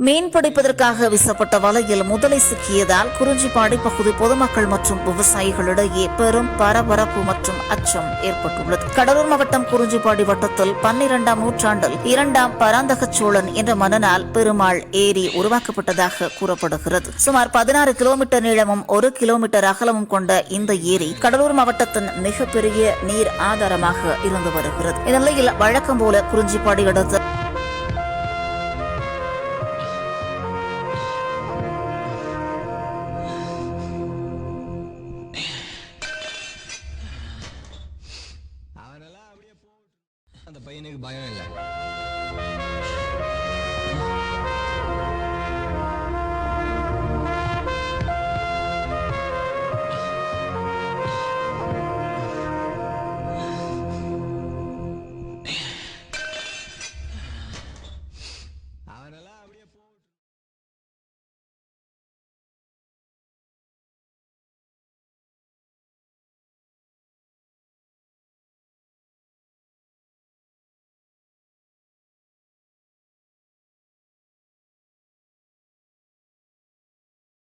மீன் பிடிப்பதற்காக வீசப்பட்ட வலையில் முதலை சிக்கியதால் குறிஞ்சிப்பாடி பகுதி பொதுமக்கள் மற்றும் விவசாயிகளிடையே பெரும் பரபரப்பு மற்றும் அச்சம் ஏற்பட்டுள்ளது. கடலூர் மாவட்டம் குறிஞ்சிப்பாடி வட்டத்தில் 12ஆம் நூற்றாண்டில் 2ஆம் பராந்தக சோழன் என்ற மன்னனால் பெருமாள் ஏரி உருவாக்கப்பட்டதாக கூறப்படுகிறது. சுமார் 16 கிலோமீட்டர் நீளமும் 1 கிலோமீட்டர் அகலமும் கொண்ட இந்த ஏரி கடலூர் மாவட்டத்தின் மிகப்பெரிய நீர் ஆதாரமாக இருந்து வருகிறது. இந்நிலையில் வழக்கம் போல குறிஞ்சிப்பாடி அடுத்த அந்த பையனுக்கு பயம் இல்லை.